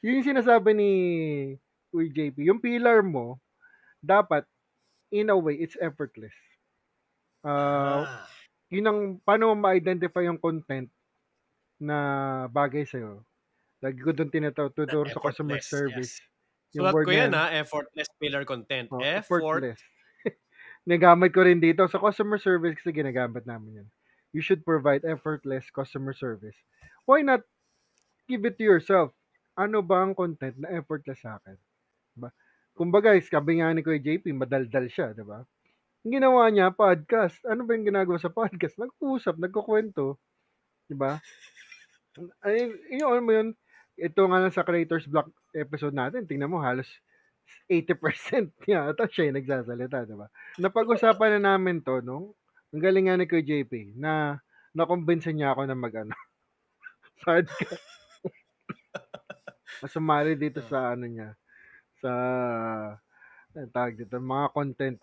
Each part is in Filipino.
Yun yung sinasabi ni Uy JP, yung pillar mo, dapat, in a way, it's effortless. Uh, Ah, yun ang, paano mo ma-identify yung content na bagay sa'yo. Lagi ko doon na tinuturo sa customer effortless, service. yes. Yung Sulat word ko na yan yan, effortless pillar content. Effort. effortless. Nagamit ko rin dito. Sa customer service kasi ginagamit namin yan. You should provide effortless customer service. Why not give it to yourself? Ano ba ang content na effortless sa akin? Diba? Kumbaga, sabi nga ni Kuya JP, madaldal siya, diba? Yung ginawa niya, podcast. Ano ba yung ginagawa sa podcast? Nag-uusap, nagkukwento, diba? Ay, yun, alam mo yun, ito nga lang sa Creators Block episode natin, tingnan mo, halos 80% niya, ito siya yung nagsasalita, diba? Napag-usapan na namin to, no? Ang galing nga ni Kuya JP, na nakumbinsa niya ako na mag-ano, podcast. Sumali dito Ah, sa ano niya, sa tawag dito, mga content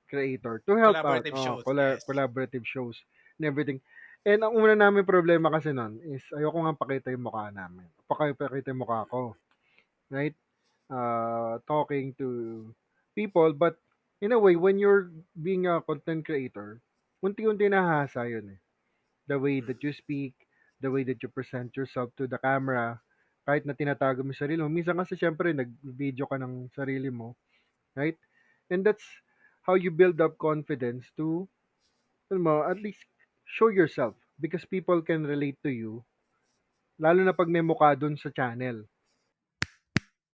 creator to help out, collaborative shows, yes. collaborative shows and everything. And ang una namin problema kasi nun is ayoko nga pakita yung mukha namin. Pakita yung mukha ko, right? Talking to people, but in a way, when you're being a content creator, unti-unti nahahasa yun eh. The way that Mm. you speak, the way that you present yourself to the camera, kahit na tinatago mo yung sarili mo. Minsan kasi syempre, nag-video ka ng sarili mo, right? And that's how you build up confidence to, alam mo, at least show yourself because people can relate to you, lalo na pag may mukha dun sa channel.